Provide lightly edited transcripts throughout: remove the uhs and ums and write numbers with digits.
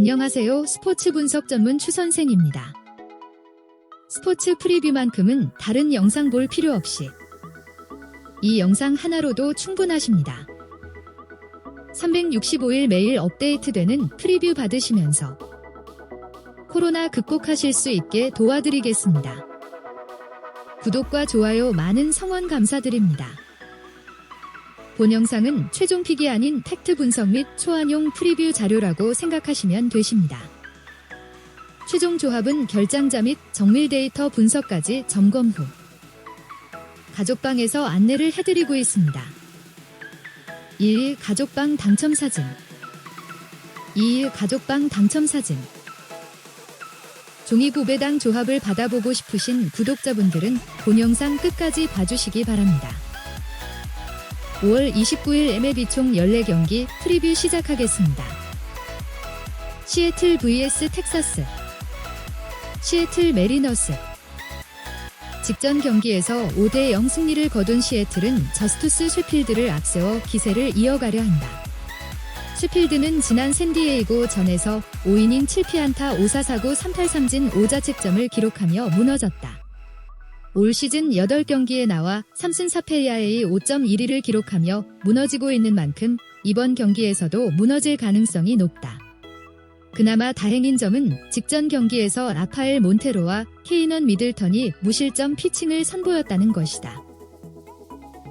안녕하세요. 스포츠 분석 전문 추선생입니다. 스포츠 프리뷰만큼은 다른 영상 볼 필요 없이 이 영상 하나로도 충분하십니다. 365일 매일 업데이트되는 프리뷰 받으시면서 코로나 극복하실 수 있게 도와드리겠습니다. 구독과 좋아요 많은 성원 감사드립니다. 본 영상은 최종 픽이 아닌 팩트 분석 및 초안용 프리뷰 자료라고 생각하시면 되십니다. 최종 조합은 결장자 및 정밀 데이터 분석까지 점검 후 가족방에서 안내를 해드리고 있습니다. 1일 가족방 당첨 사진 2일 가족방 당첨 사진 종이 9배당 조합을 받아보고 싶으신 구독자분들은 본 영상 끝까지 봐주시기 바랍니다. 5월 29일 MLB 총 14경기 프리뷰 시작하겠습니다. 시애틀 vs 텍사스 시애틀 메리너스 직전 경기에서 5대0 승리를 거둔 시애틀은 저스투스 쉐필드를 앞세워 기세를 이어가려 한다. 쉐필드는 지난 샌디에이고 전에서 5이닝 7피안타 5사사구 3탈삼진 5자책점을 기록하며 무너졌다. 올 시즌 8경기에 나와 3승 4패 ERA 5.12를 기록하며 무너지고 있는 만큼 이번 경기에서도 무너질 가능성이 높다. 그나마 다행인 점은 직전 경기에서 라파엘 몬테로와 케이넌 미들턴이 무실점 피칭을 선보였다는 것이다.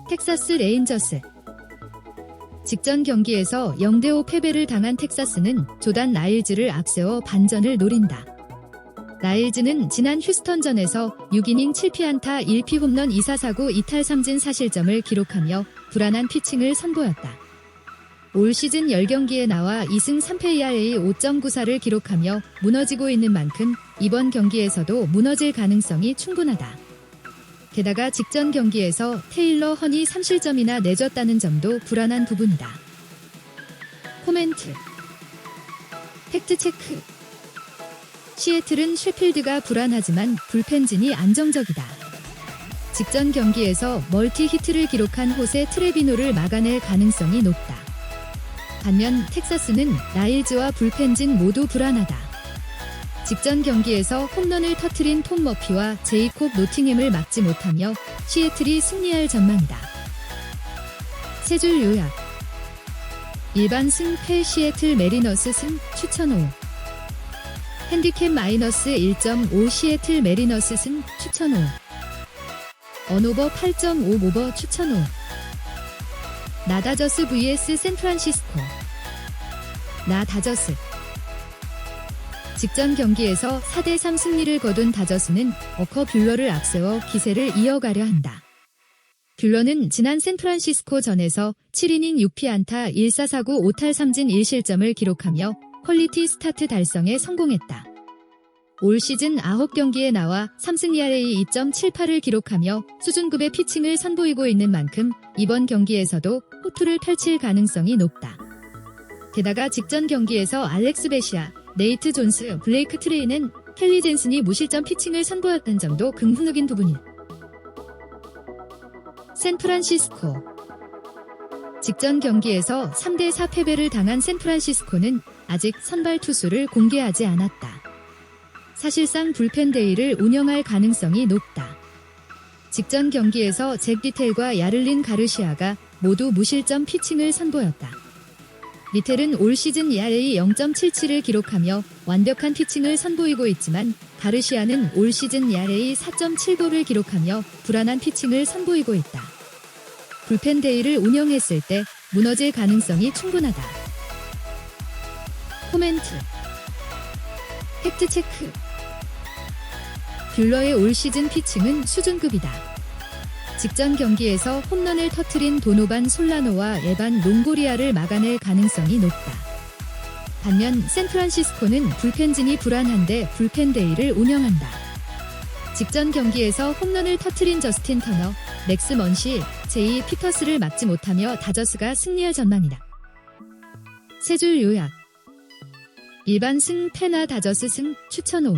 텍사스 레인저스 직전 경기에서 0대5 패배를 당한 텍사스는 조단 라일즈를 앞세워 반전을 노린다. 라일즈는 지난 휴스턴전에서 6이닝 7피안타 1피 홈런 2사사구 2탈삼진 4실점을 기록하며 불안한 피칭을 선보였다. 올 시즌 10경기에 나와 2승 3패 ERA 5.94를 기록하며 무너지고 있는 만큼 이번 경기에서도 무너질 가능성이 충분하다. 게다가 직전 경기에서 테일러 헌이 3실점이나 내줬다는 점도 불안한 부분이다. 코멘트 팩트체크 시애틀은 쉐필드가 불안하지만 불펜진이 안정적이다. 직전 경기에서 멀티 히트를 기록한 호세 트레비노를 막아낼 가능성이 높다. 반면 텍사스는 라일즈와 불펜진 모두 불안하다. 직전 경기에서 홈런을 터트린 톰 머피와 제이콥 노팅햄을 막지 못하며 시애틀이 승리할 전망이다. 세 줄 요약 일반 승패 시애틀 메리너스 승 추천 5 핸디캡 마이너스 1.5 시애틀 메리너스 승 추천 5 언오버 8.5 오버 추천 5 나 다저스 vs 샌프란시스코 나 다저스 직전 경기에서 4대3 승리를 거둔 다저스는 어커 뷰러를 앞세워 기세를 이어가려 한다. 뷰러는 지난 샌프란시스코 전에서 7이닝 6피안타 1사사구 5탈삼진 1실점을 기록하며 퀄리티 스타트 달성에 성공했다. 올 시즌 9경기에 나와 3승 ERA 2.78을 기록하며 수준급의 피칭을 선보이고 있는 만큼 이번 경기에서도 호투를 펼칠 가능성이 높다. 게다가 직전 경기에서 알렉스 베시아, 네이트 존스, 블레이크 트레이는 켈리 젠슨이 무실점 피칭을 선보였던 점도 긍정적인 부분이다. 샌프란시스코 직전 경기에서 3대4 패배를 당한 샌프란시스코는 아직 선발 투수를 공개하지 않았다. 사실상 불펜 데이를 운영할 가능성이 높다. 직전 경기에서 잭 리텔과 야를린 가르시아가 모두 무실점 피칭을 선보였다. 리텔은 올 시즌 ERA 0.77을 기록하며 완벽한 피칭을 선보이고 있지만 가르시아는 올 시즌 ERA 4.79를 기록하며 불안한 피칭을 선보이고 있다. 불펜 데이를 운영했을 때 무너질 가능성이 충분하다. 코멘트 팩트체크 뷰러의 올 시즌 피칭은 수준급이다. 직전 경기에서 홈런을 터트린 도노반 솔라노와 에반 롱고리아를 막아낼 가능성이 높다. 반면 샌프란시스코는 불펜진이 불안한데 불펜 데이를 운영한다. 직전 경기에서 홈런을 터트린 저스틴 터너, 맥스 먼시, 제이 피터스를 막지 못하며 다저스가 승리할 전망이다. 세 줄 요약 일반 승패나 다저스 승 추천 5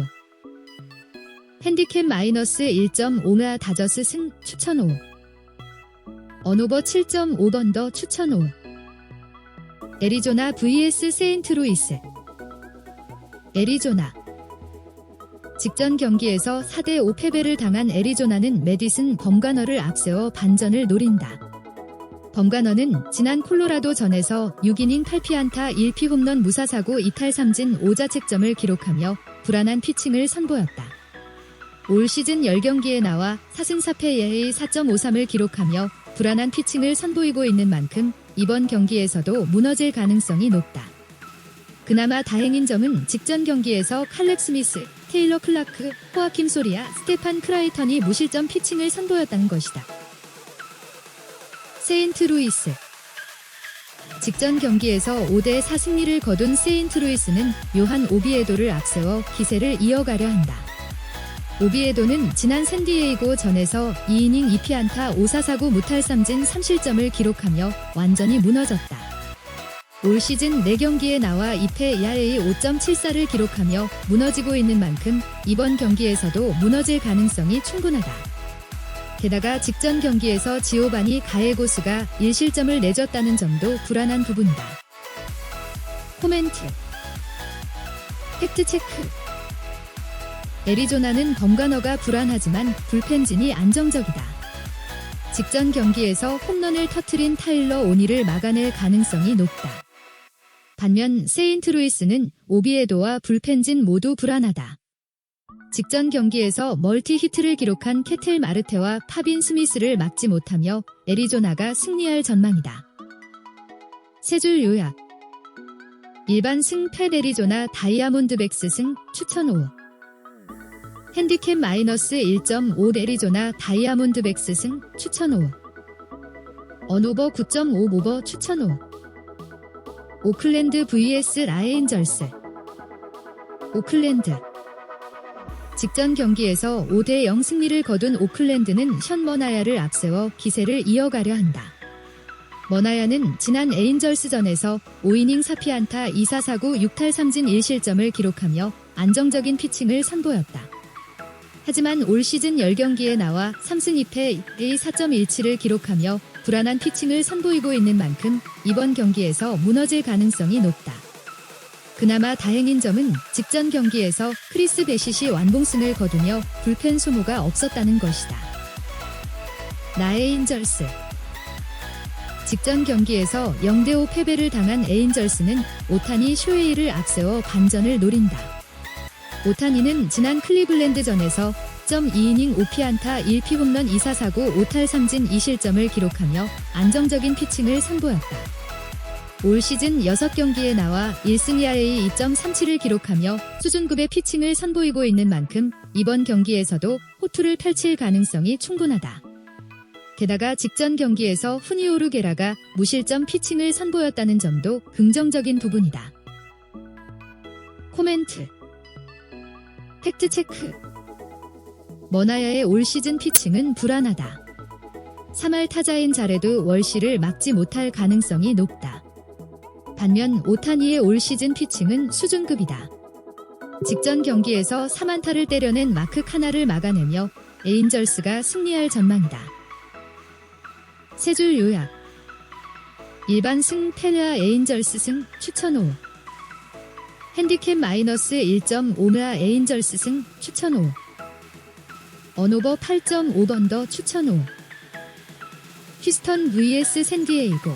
핸디캡 마이너스 1.5나 다저스 승 추천 5 언오버 7.5번더 추천 5 애리조나 vs 세인트루이스 애리조나. 직전 경기에서 4대5 패배를 당한 애리조나는 매디슨 범가너를 앞세워 반전을 노린다. 범가너는 지난 콜로라도전에서 6이닝 8피안타 1피 홈런 무사사구 2탈3진 5자책점을 기록하며 불안한 피칭을 선보였다. 올 시즌 10경기에 나와 4승 4패 ERA 4.53을 기록하며 불안한 피칭을 선보이고 있는 만큼 이번 경기에서도 무너질 가능성이 높다. 그나마 다행인 점은 직전 경기에서 칼렉 스미스, 테일러 클라크, 호아킴 소리아, 스테판 크라이턴이 무실점 피칭을 선보였다는 것이다. 세인트루이스. 직전 경기에서 5대4 승리를 거둔 세인트루이스는 요한 오비에도를 앞세워 기세를 이어가려 한다. 오비에도는 지난 샌디에이고 전에서 2이닝 2피안타 5사사구 무탈삼진 3실점을 기록하며 완전히 무너졌다. 올 시즌 4경기에 나와 2패 ERA 5.74를 기록하며 무너지고 있는 만큼 이번 경기에서도 무너질 가능성이 충분하다. 게다가 직전 경기에서 지오바니 가에고스가 1실점을 내줬다는 점도 불안한 부분이다. 코멘트. 팩트체크. 애리조나는 범가너가 불안하지만 불펜진이 안정적이다. 직전 경기에서 홈런을 터뜨린 타일러 오니를 막아낼 가능성이 높다. 반면 세인트루이스는 오비에도와 불펜진 모두 불안하다. 직전 경기에서 멀티 히트를 기록한 케텔 마르테와 파빈 스미스를 막지 못하며 애리조나가 승리할 전망이다. 세 줄 요약. 일반 승 패 애리조나 다이아몬드백스 승 추천 5. 핸디캡 마이너스 1.5 애리조나 다이아몬드백스 승 추천 5. 언오버 9.5 오버 추천 5. 오클랜드 vs 라인저스. 오클랜드. 직전 경기에서 5대0 승리를 거둔 오클랜드는 션 머나야를 앞세워 기세를 이어가려 한다. 머나야는 지난 에인절스전에서 5이닝 4피안타 2사사구 6탈3진 1실점을 기록하며 안정적인 피칭을 선보였다. 하지만 올 시즌 10경기에 나와 3승 2패 ERA 4.17을 기록하며 불안한 피칭을 선보이고 있는 만큼 이번 경기에서 무너질 가능성이 높다. 그나마 다행인 점은 직전 경기에서 크리스 베싯이 완봉승을 거두며 불펜 소모가 없었다는 것이다. 나의 에인절스. 직전 경기에서 0대5 패배를 당한 에인절스는 오타니 쇼헤이를 앞세워 반전을 노린다. 오타니는 지난 클리블랜드전에서 2이닝 5피안타 1피 홈런 2사사구 5탈3진 2실점을 기록하며 안정적인 피칭을 선보였다. 올 시즌 6경기에 나와 1승 ERA 2.37을 기록하며 수준급의 피칭을 선보이고 있는 만큼 이번 경기에서도 호투를 펼칠 가능성이 충분하다. 게다가 직전 경기에서 후니오 루게라가 무실점 피칭을 선보였다는 점도 긍정적인 부분이다. 코멘트. 팩트체크. 머나야의 올 시즌 피칭은 불안하다. 3할 타자인 자레드 월시를 막지 못할 가능성이 높다. 반면 오타니의 올 시즌 피칭은 수준급이다. 직전 경기에서 3안타를 때려낸 마크 카나를 막아내며 에인절스가 승리할 전망이다. 세 줄 요약. 일반 승 패라 에인절스 승 추천 5. 핸디캡 마이너스 1.5라 에인절스 승 추천 5. 언오버 8.5번더 추천 5. 휴스턴 vs 샌디에이고.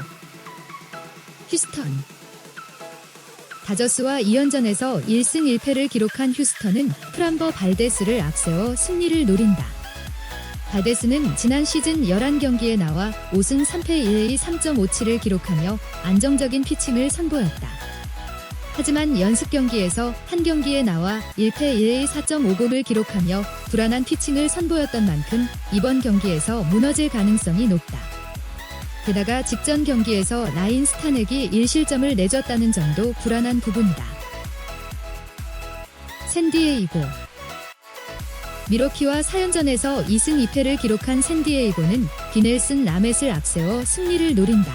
휴스턴. 다저스와 2연전에서 1승 1패를 기록한 휴스턴은 프람버 발데스를 앞세워 승리를 노린다. 발데스는 지난 시즌 11경기에 나와 5승 3패 ERA 3.57을 기록하며 안정적인 피칭을 선보였다. 하지만 연습 경기에서 한 경기에 나와 1패 ERA 4.50을 기록하며 불안한 피칭을 선보였던 만큼 이번 경기에서 무너질 가능성이 높다. 게다가 직전 경기에서 라인 스타넥이 1실점을 내줬다는 점도 불안한 부분이다. 샌디에이고. 미러키와 4연전에서 2승 2패를 기록한 샌디에이고는 디넬슨 라멧을 앞세워 승리를 노린다.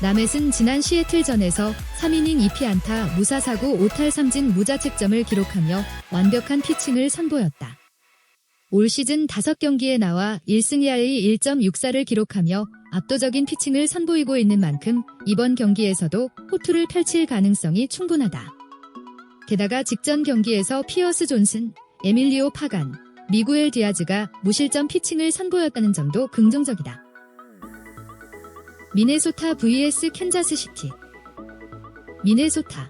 라멧은 지난 시애틀전에서 3이닝 2피안타 무사사구 5탈3진 무자책점을 기록하며 완벽한 피칭을 선보였다. 올 시즌 5경기에 나와 1승 ERA 1.64를 기록하며 압도적인 피칭을 선보이고 있는 만큼 이번 경기에서도 호투를 펼칠 가능성이 충분하다. 게다가 직전 경기에서 피어스 존슨, 에밀리오 파간, 미구엘 디아즈가 무실점 피칭을 선보였다는 점도 긍정적이다. 미네소타 vs 캔자스시티. 미네소타.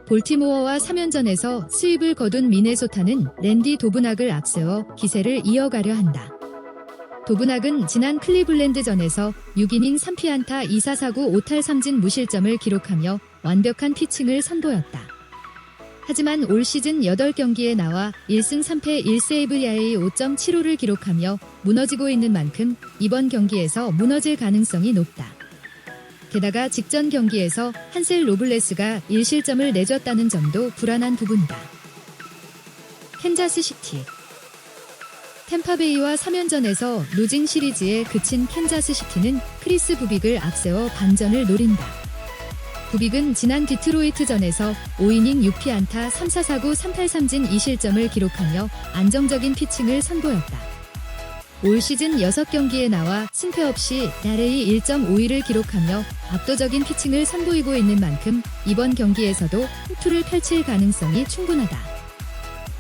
볼티모어와 3연전에서 수입을 거둔 미네소타는 랜디 도브낙을 앞세워 기세를 이어가려 한다. 도브낙은 지난 클리블랜드전에서 6이닝 3피안타 2사사구 5탈3진 무실점을 기록하며 완벽한 피칭을 선보였다. 하지만 올 시즌 8경기에 나와 1승 3패 1세이브 ERA 5.75를 기록하며 무너지고 있는 만큼 이번 경기에서 무너질 가능성이 높다. 게다가 직전 경기에서 한셀 로블레스가 1실점을 내줬다는 점도 불안한 부분이다. 캔자스시티. 템파베이와 3연전에서 루징 시리즈에 그친 캔자스시티는 크리스 부빅을 앞세워 반전을 노린다. 부빅은 지난 디트로이트전에서 5이닝 6피안타 3사사구 3탈3진 2실점을 기록하며 안정적인 피칭을 선보였다. 올 시즌 6경기에 나와 승패 없이 ERA 1.52를 기록하며 압도적인 피칭을 선보이고 있는 만큼 이번 경기에서도 호투를 펼칠 가능성이 충분하다.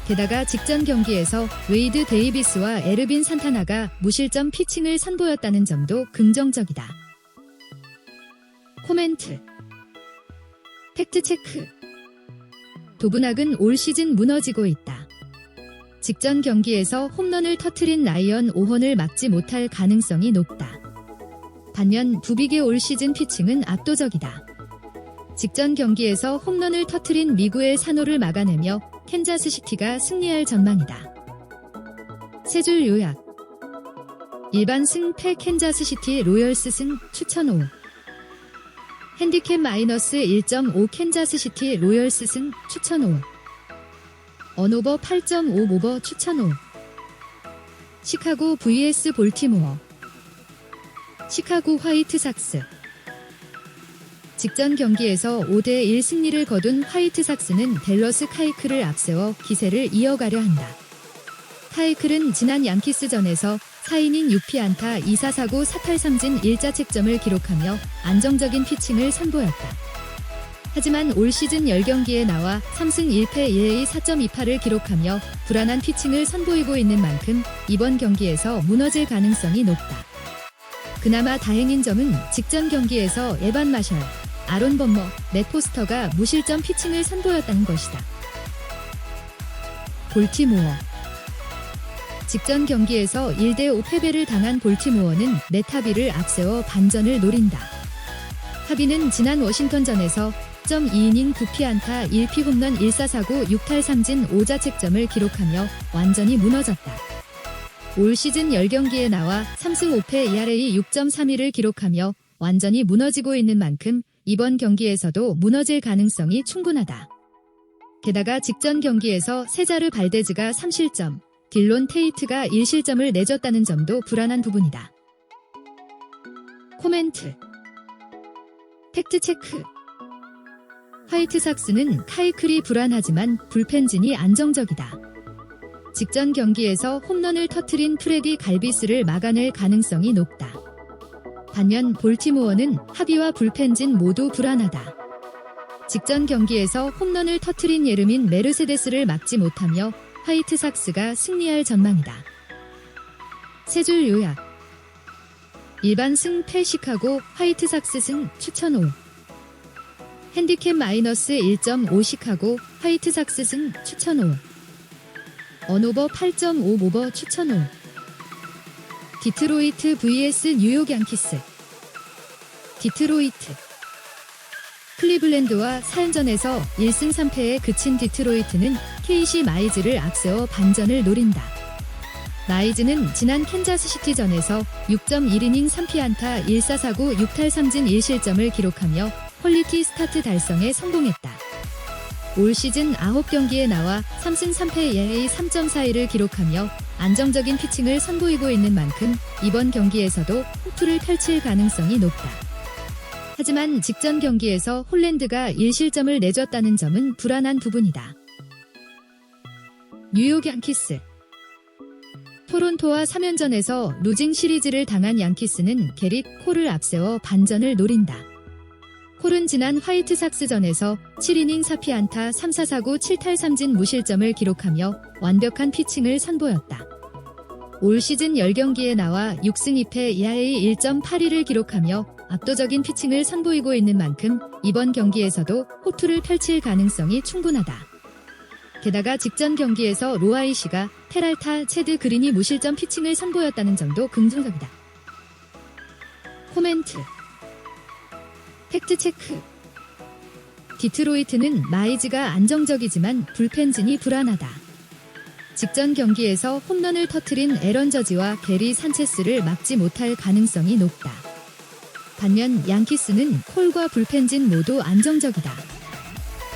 게다가 직전 경기에서 웨이드 데이비스와 에르빈 산타나가 무실점 피칭을 선보였다는 점도 긍정적이다. 코멘트. 팩트체크. 도브낙은 올 시즌 무너지고 있다. 직전 경기에서 홈런을 터트린 라이언 오헌을 막지 못할 가능성이 높다. 반면 부빅의 올 시즌 피칭은 압도적이다. 직전 경기에서 홈런을 터트린 미구엘 산호를 막아내며 캔자스시티가 승리할 전망이다. 세 줄 요약. 일반 승패 캔자스시티 로열스 승 추천 5. 핸디캡 마이너스 1.5 캔자스시티 로열스 승 추천 5. 언오버 8.5 오버 추천 5. 시카고 vs 볼티모어. 시카고 화이트삭스. 직전 경기에서 5대1 승리를 거둔 화이트삭스는 댈러스 카이클을 앞세워 기세를 이어가려 한다. 카이클은 지난 양키스전에서 4이닝 6피안타 2사사구 4탈3진 1자책점을 기록하며 안정적인 피칭을 선보였다. 하지만 올 시즌 10경기에 나와 3승 1패 ERA 4.28을 기록하며 불안한 피칭을 선보이고 있는 만큼 이번 경기에서 무너질 가능성이 높다. 그나마 다행인 점은 직전 경기에서 에반 마셜, 아론 범머, 맷 포스터가 무실점 피칭을 선보였다는 것이다. 볼티모어. 직전 경기에서 1대5 패배를 당한 볼티모어는 맷 하비를 앞세워 반전을 노린다. 하비는 지난 워싱턴전에서 2이닝 9피안타 1피 홈런 1사사구 6탈3진 5자책점을 기록하며 완전히 무너졌다. 올 시즌 10경기에 나와 3승 5패 ERA 6.32를 기록하며 완전히 무너지고 있는 만큼 이번 경기에서도 무너질 가능성이 충분하다. 게다가 직전 경기에서 세자르 발데즈가 3실점, 딜론 테이트가 1실점을 내줬다는 점도 불안한 부분이다. 코멘트. 팩트체크. 화이트삭스는 카이클이 불안하지만 불펜진이 안정적이다. 직전 경기에서 홈런을 터트린 프레디 갈비스를 막아낼 가능성이 높다. 반면 볼티모어는 하비와 불펜진 모두 불안하다. 직전 경기에서 홈런을 터트린 예르민 메르세데스를 막지 못하며 화이트삭스가 승리할 전망이다. 세 줄 요약. 일반 승패 시카고 화이트삭스 승 추천 5. 핸디캡 마이너스 1.5 시카고 화이트삭스 승 추천 5. 언오버 8.5 오버 추천 5. 디트로이트 vs 뉴욕 양키스. 디트로이트. 클리블랜드와 4연전에서 1승 3패에 그친 디트로이트는 KC 마이즈를 앞세워 반전을 노린다. 마이즈는 지난 캔자스시티전에서 6.1이닝 3피안타 1사사구 6탈3진 1실점을 기록하며 퀄리티 스타트 달성에 성공했다. 올 시즌 9경기에 나와 3승 3패 ERA 3.41을 기록하며 안정적인 피칭을 선보이고 있는 만큼 이번 경기에서도 호투를 펼칠 가능성이 높다. 하지만 직전 경기에서 홀랜드가 1실점을 내줬다는 점은 불안한 부분이다. 뉴욕 양키스. 토론토와 3연전에서 루징 시리즈를 당한 양키스는 게릿 콜을 앞세워 반전을 노린다. 콜은 지난 화이트삭스전에서 7이닝 4피안타 3사사구 7탈3진 무실점을 기록하며 완벽한 피칭을 선보였다. 올 시즌 10경기에 나와 6승 2패 ERA 1.82를 기록하며 압도적인 피칭을 선보이고 있는 만큼 이번 경기에서도 호투를 펼칠 가능성이 충분하다. 게다가 직전 경기에서 로아이시가 페랄타, 체드 그린이 무실점 피칭을 선보였다는 점도 긍정적이다. 코멘트 팩트체크 디트로이트는 마이즈가 안정적이지만 불펜진이 불안하다. 직전 경기에서 홈런을 터뜨린 에런 저지와 게리 산체스를 막지 못할 가능성이 높다. 반면 양키스는 콜과 불펜진 모두 안정적이다.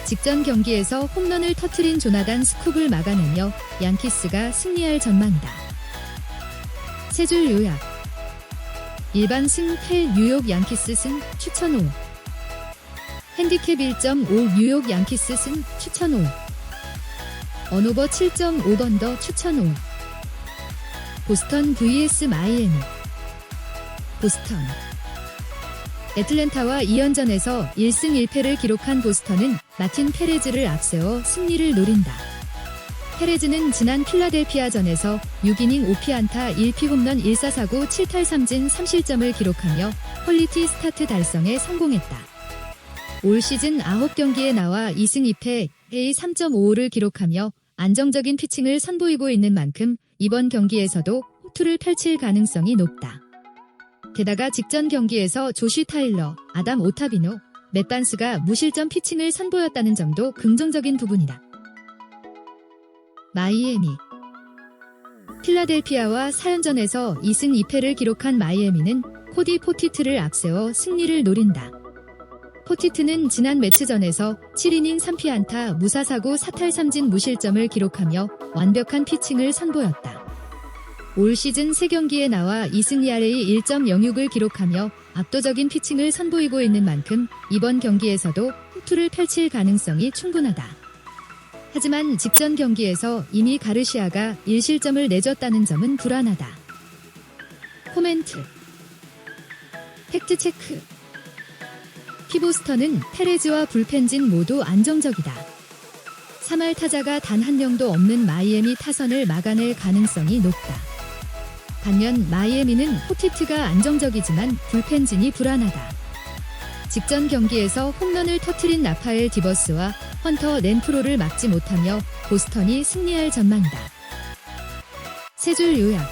직전 경기에서 홈런을 터뜨린 조나단 스쿱을 막아내며 양키스가 승리할 전망이다. 세 줄 요약 일반 승패 뉴욕 양키스 승 추천 5 핸디캡 1.5 뉴욕 양키스 승 추천 5 언오버 7.5번 더 추천 5 보스턴 vs 마이애미 보스턴 애틀랜타와 2연전에서 1승 1패를 기록한 보스턴은 마틴 페레즈를 앞세워 승리를 노린다. 페레즈는 지난 필라델피아전에서 6이닝 5피안타 1피 홈런 1사사구 7탈3진 3실점을 기록하며 퀄리티 스타트 달성에 성공했다. 올 시즌 9경기에 나와 2승 2패 A 3.55를 기록하며 안정적인 피칭을 선보이고 있는 만큼 이번 경기에서도 호투를 펼칠 가능성이 높다. 게다가 직전 경기에서 조시 타일러, 아담 오타비노, 맷 반스가 무실점 피칭을 선보였다는 점도 긍정적인 부분이다. 마이애미 필라델피아와 4연전에서 2승 2패를 기록한 마이애미는 코디 포티트를 앞세워 승리를 노린다. 포티트는 지난 매치전에서 7이닝 3피안타 무사사구 4탈3진 무실점을 기록하며 완벽한 피칭을 선보였다. 올 시즌 3경기에 나와 2승 ERA 1.06을 기록하며 압도적인 피칭을 선보이고 있는 만큼 이번 경기에서도 호투를 펼칠 가능성이 충분하다. 하지만 직전 경기에서 이미 가르시아가 1실점을 내줬다는 점은 불안하다. 코멘트 팩트체크 피보스턴은 페레즈와 불펜진 모두 안정적이다. 3할 타자가 단 한 명도 없는 마이애미 타선을 막아낼 가능성이 높다. 반면 마이애미는 포티트가 안정적이지만 불펜진이 불안하다. 직전 경기에서 홈런을 터뜨린 라파엘 디버스와 헌터 렌프로를 막지 못하며 보스턴이 승리할 전망이다. 세 줄 요약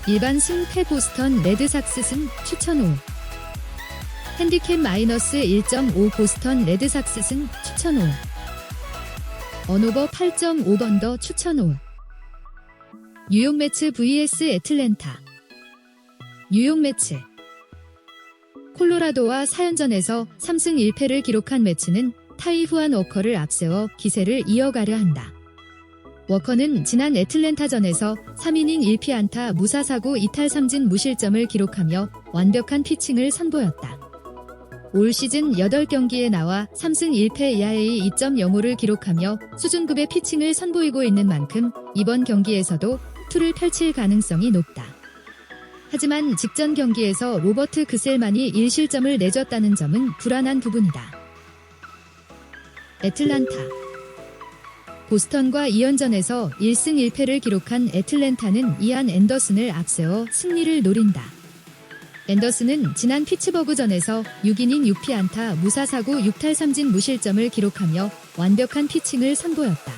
일반 승패 보스턴 레드삭스 승 추천 5 핸디캡 마이너스 1.5 보스턴 레드삭스 승 추천 5 언오버 8.5번 더 추천 5 뉴욕 매츠 vs 애틀랜타 뉴욕 매츠 콜로라도와 4연전에서 3승 1패를 기록한 매츠는 타이후안 워커를 앞세워 기세를 이어가려 한다. 워커는 지난 애틀랜타전에서 3이닝 1피안타 무사사구 2탈3진 무실점을 기록하며 완벽한 피칭을 선보였다. 올 시즌 8경기에 나와 3승 1패 ERA 2.05를 기록하며 수준급의 피칭을 선보이고 있는 만큼 이번 경기에서도 호투를 펼칠 가능성이 높다. 하지만 직전 경기에서 로버트 그셀만이 1실점을 내줬다는 점은 불안한 부분이다. 애틀랜타 보스턴과 2연전에서 1승 1패를 기록한 애틀랜타는 이안 앤더슨을 앞세워 승리를 노린다. 앤더슨은 지난 피츠버그전에서 6이닝 6피안타 무사사구 6탈3진 무실점을 기록하며 완벽한 피칭을 선보였다.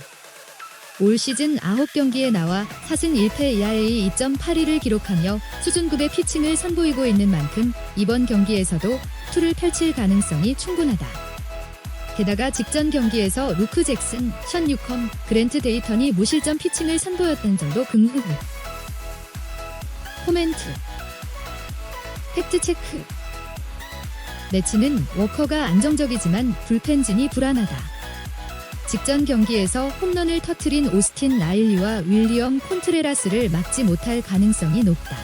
올 시즌 9경기에 나와 4승 1패 ERA 2.82를 기록하며 수준급의 피칭을 선보이고 있는 만큼 이번 경기에서도 투를 펼칠 가능성이 충분하다. 게다가 직전 경기에서 루크 잭슨, 션 뉴컴, 그랜트 데이턴이 무실점 피칭을 선보였다는 점도 긍정적. 코멘트 팩트체크 매치는 워커가 안정적이지만 불펜진이 불안하다. 직전 경기에서 홈런을 터뜨린 오스틴 라일리와 윌리엄 콘트레라스를 막지 못할 가능성이 높다.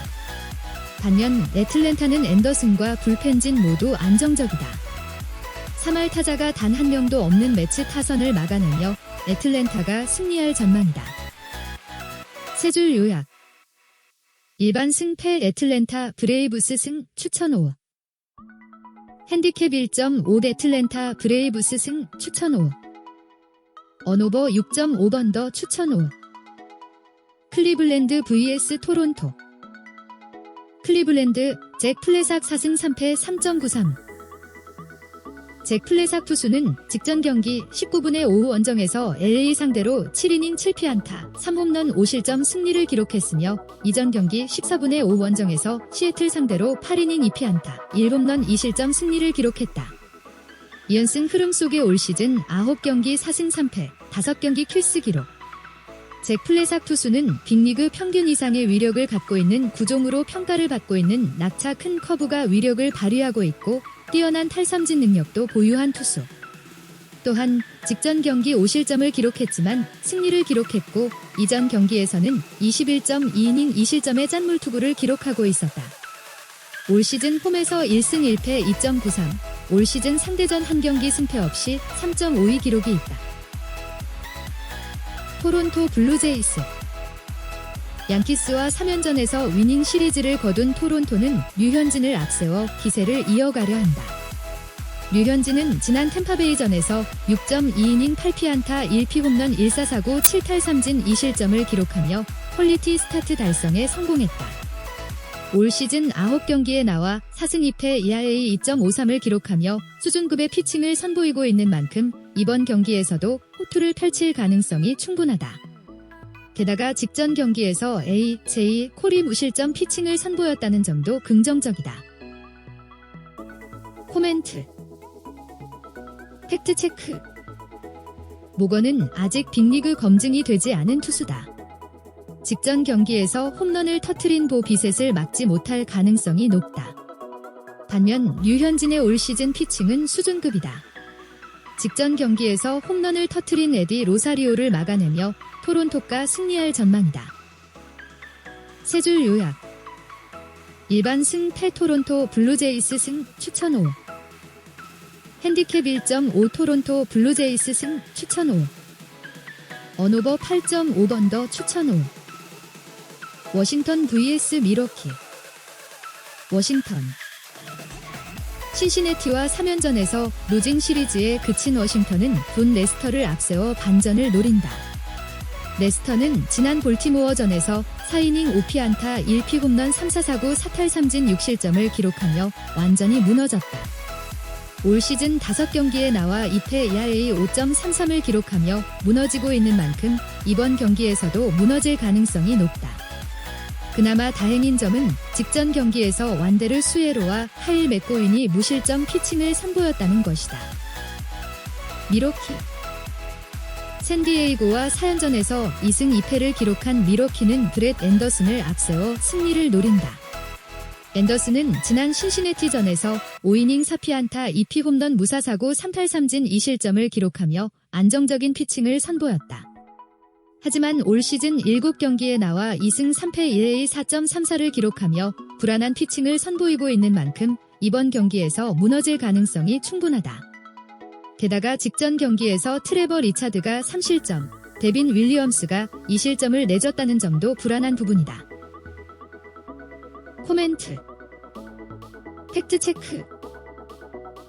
반면 애틀랜타는 앤더슨과 불펜진 모두 안정적이다. 3할 타자가 단 한 명도 없는 매치 타선을 막아내며 애틀랜타가 승리할 전망이다. 세 줄 요약 일반 승패 애틀랜타 브레이브스 승 추천 5 핸디캡 1.5 애틀랜타 브레이브스 승 추천 5. 언오버 6.5번 더 추천 5. 클리블랜드 vs 토론토. 클리블랜드 잭 플레삭 4승 3패 3.93. 잭 플레삭 투수는 직전 경기 19분의 5후 원정에서 LA 상대로 7이닝 7피안타 3홈런 5실점 승리를 기록했으며 이전 경기 14분의 5 원정에서 시애틀 상대로 8이닝 2피안타 1홈런 2실점 승리를 기록했다. 이연승 흐름 속의 올 시즌 9경기 4승 3패 5경기 킬스 기록. 잭 플레삭 투수는 빅리그 평균 이상의 위력을 갖고 있는 구종으로 평가를 받고 있는 낙차 큰 커브가 위력을 발휘하고 있고 뛰어난 탈삼진 능력도 보유한 투수. 또한 직전 경기 5실점을 기록했지만 승리를 기록했고 이전 경기에서는 21.2이닝 2실점의 짠물 투구를 기록하고 있었다. 올 시즌 홈에서 1승 1패 2.93, 올 시즌 상대전 한 경기 승패 없이 3.52 기록이 있다. 토론토 블루제이스. 양키스와 3연전에서 위닝 시리즈를 거둔 토론토는 류현진을 앞세워 기세를 이어가려 한다. 류현진은 지난 템파베이전에서 6.2이닝 8피안타 1피 홈런 1사사구 7탈삼진 2실점을 기록하며 퀄리티 스타트 달성에 성공했다. 올 시즌 9경기에 나와 4승 2패 ERA 2.53을 기록하며 수준급의 피칭을 선보이고 있는 만큼 이번 경기에서도 호투를 펼칠 가능성이 충분하다. 게다가 직전 경기에서 A, J, 콜이 무실점 피칭을 선보였다는 점도 긍정적이다. 코멘트. 팩트체크. 모건은 아직 빅리그 검증이 되지 않은 투수다. 직전 경기에서 홈런을 터트린 보 비셋을 막지 못할 가능성이 높다. 반면 류현진의 올 시즌 피칭은 수준급이다. 직전 경기에서 홈런을 터트린 에디 로사리오를 막아내며 토론토가 승리할 전망이다. 세 줄 요약. 일반 승패 토론토 블루제이스 승 추천 5. 핸디캡 1.5 토론토 블루제이스 승 추천 5. 언오버 8.5번 더 추천 5. 워싱턴 vs 미러키. 워싱턴. 신시내티와 3연전에서 루징 시리즈에 그친 워싱턴은 돈 레스터를 앞세워 반전을 노린다. 레스터는 지난 볼티모어전에서 4이닝 5피안타 1피 홈런 3사사구 4탈삼진 6실점을 기록하며 완전히 무너졌다. 올 시즌 5경기에 나와 2패 ERA 5.33을 기록하며 무너지고 있는 만큼 이번 경기에서도 무너질 가능성이 높다. 그나마 다행인 점은 직전 경기에서 완데르 수에로와 하일 맥고윈이 무실점 피칭을 선보였다는 것이다. 미러키. 샌디에이고와 4연전에서 2승 2패를 기록한 미러키는 브렛 앤더슨을 앞세워 승리를 노린다. 앤더슨은 지난 신시내티전에서 5이닝 4피안타 2피 홈런 무사사구 3탈삼진 2실점을 기록하며 안정적인 피칭을 선보였다. 하지만 올 시즌 7경기에 나와 2승 3패 ERA 4.34를 기록하며 불안한 피칭을 선보이고 있는 만큼 이번 경기에서 무너질 가능성이 충분하다. 게다가 직전 경기에서 트레버 리차드가 3실점, 데빈 윌리엄스가 2실점을 내줬다는 점도 불안한 부분이다. 코멘트. 팩트체크.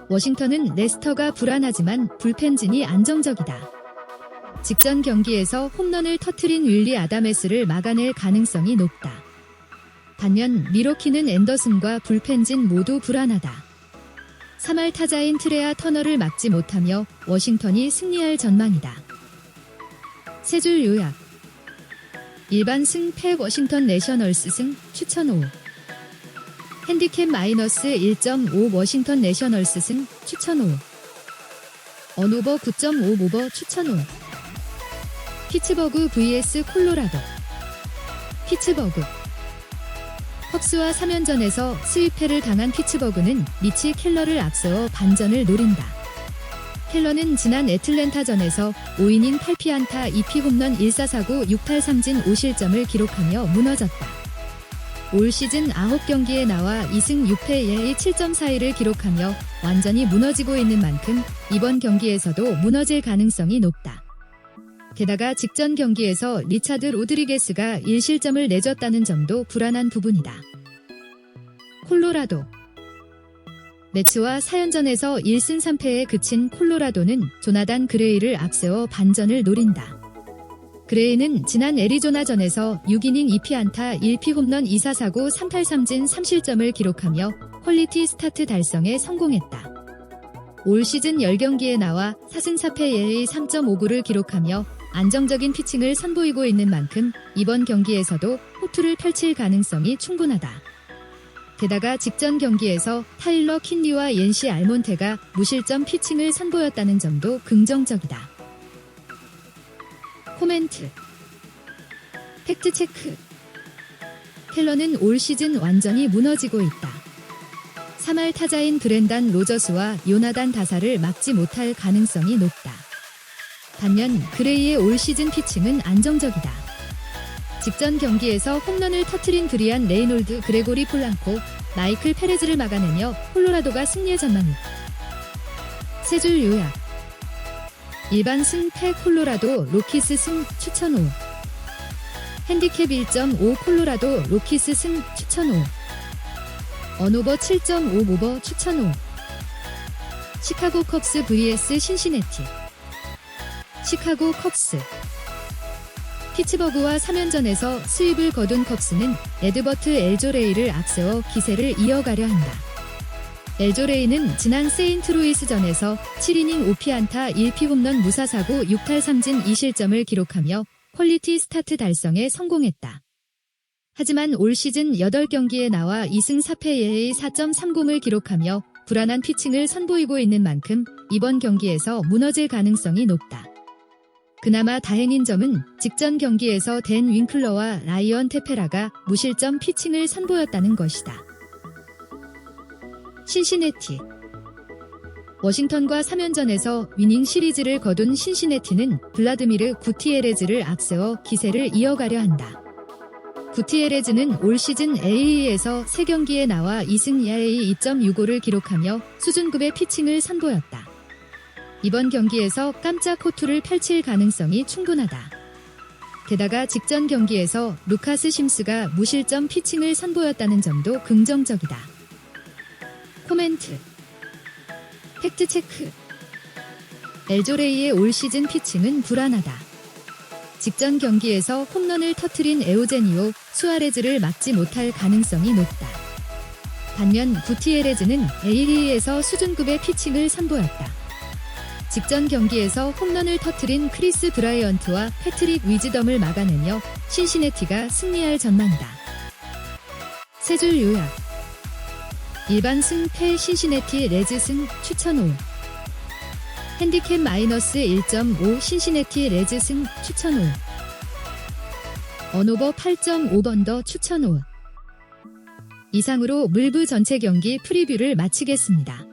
워싱턴은 레스터가 불안하지만 불펜진이 안정적이다. 직전 경기에서 홈런을 터트린 윌리 아다메스를 막아낼 가능성이 높다. 반면 미러키는 앤더슨과 불펜진 모두 불안하다. 3할 타자인 트레아 터너를 막지 못하며 워싱턴이 승리할 전망이다. 세 줄 요약. 일반 승패 워싱턴 내셔널스 승 추천 5. 핸디캡 마이너스 1.5 워싱턴 내셔널스 승 추천 5. 언오버 9.5 추천 5. 피츠버그 vs 콜로라도. 피츠버그. 컵스와 3연전에서 스위패를 당한 피츠버그는 미치 켈러를 앞세워 반전을 노린다. 켈러는 지난 애틀랜타전에서 5이닝 8피안타 2피 홈런 1사사구 6탈삼진 5실점을 기록하며 무너졌다. 올 시즌 9경기에 나와 2승 6패 ERA 7.41을 기록하며 완전히 무너지고 있는 만큼 이번 경기에서도 무너질 가능성이 높다. 게다가 직전 경기에서 리차드 로드리게스가 1실점을 내줬다는 점도 불안한 부분이다. 콜로라도. 매치와 4연전에서 1승 3패에 그친 콜로라도는 조나단 그레이를 앞세워 반전을 노린다. 그레이는 지난 애리조나전에서 6이닝 2피안타 1피 홈런 2사사구 3탈3진 3실점을 기록하며 퀄리티 스타트 달성에 성공했다. 올 시즌 10경기에 나와 4승 4패 ERA 3.59를 기록하며 안정적인 피칭을 선보이고 있는 만큼 이번 경기에서도 호투를 펼칠 가능성이 충분하다. 게다가 직전 경기에서 타일러 킨리와 옌시 알몬테가 무실점 피칭을 선보였다는 점도 긍정적이다. 코멘트. 팩트체크. 켈러는 올 시즌 완전히 무너지고 있다. 3할 타자인 브렌단 로저스와 요나단 다사를 막지 못할 가능성이 높다. 반면 그레이의 올 시즌 피칭은 안정적이다. 직전 경기에서 홈런을 터트린 브리안 레이놀드, 그레고리 폴랑코, 마이클 페레즈를 막아내며 콜로라도가 승리에 전망했다. 세 줄 요약. 일반 승패 콜로라도 로키스 승 추천 5. 핸디캡 1.5 콜로라도 로키스 승 추천 5. 언오버 7.5 오버 추천 5. 시카고 컵스 vs 신시내티. 시카고 컵스. 피츠버그와 3연전에서 수입을 거둔 컵스는 에드버트 엘조레이를 앞세워 기세를 이어가려 한다. 엘조레이는 지난 세인트루이스전에서 7이닝 5피안타 1피 홈런 무사사구 6탈3진 2실점을 기록하며 퀄리티 스타트 달성에 성공했다. 하지만 올 시즌 8경기에 나와 2승 4패 ERA 4.30을 기록하며 불안한 피칭을 선보이고 있는 만큼 이번 경기에서 무너질 가능성이 높다. 그나마 다행인 점은 직전 경기에서 댄 윙클러와 라이언 테페라가 무실점 피칭을 선보였다는 것이다. 신시내티. 워싱턴과 3연전에서 위닝 시리즈를 거둔 신시내티는 블라드미르 구티에레즈를 앞세워 기세를 이어가려 한다. 구티에레즈는 올 시즌 AA에서 3경기에 나와 2승 ERA 2.65를 기록하며 수준급의 피칭을 선보였다. 이번 경기에서 깜짝 호투를 펼칠 가능성이 충분하다. 게다가 직전 경기에서 루카스 심스가 무실점 피칭을 선보였다는 점도 긍정적이다. 코멘트. 팩트체크. 엘조레이의 올 시즌 피칭은 불안하다. 직전 경기에서 홈런을 터트린 에우제니오 수아레즈를 막지 못할 가능성이 높다. 반면 구티에레즈는 AA에서 수준급의 피칭을 선보였다. 직전 경기에서 홈런을 터트린 크리스 브라이언트와 패트릭 위즈덤을 막아내며 신시내티가 승리할 전망이다. 세 줄 요약. 일반 승패 신시내티 레즈 승 추천 5. 핸디캡 마이너스 1.5 신시내티 레즈 승 추천 5. 언오버 8.5번 더 추천 5. 이상으로 물부 전체 경기 프리뷰를 마치겠습니다.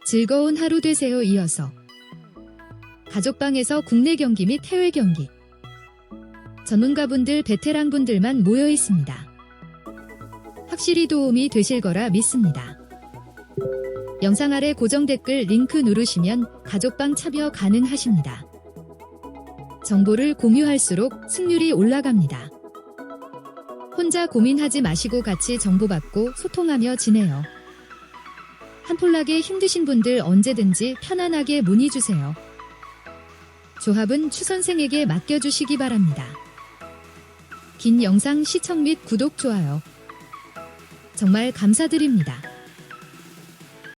즐거운 하루 되세요. 이어서 가족방에서 국내 경기 및 해외 경기, 전문가분들, 베테랑분들만 모여 있습니다. 확실히 도움이 되실 거라 믿습니다. 영상 아래 고정 댓글 링크 누르시면 가족방 참여 가능하십니다. 정보를 공유할수록 승률이 올라갑니다. 혼자 고민하지 마시고 같이 정보받고 소통하며 지내요. 한폴락에 힘드신 분들 언제든지 편안하게 문의주세요. 조합은 추선생에게 맡겨주시기 바랍니다. 긴 영상 시청 및 구독, 좋아요 정말 감사드립니다.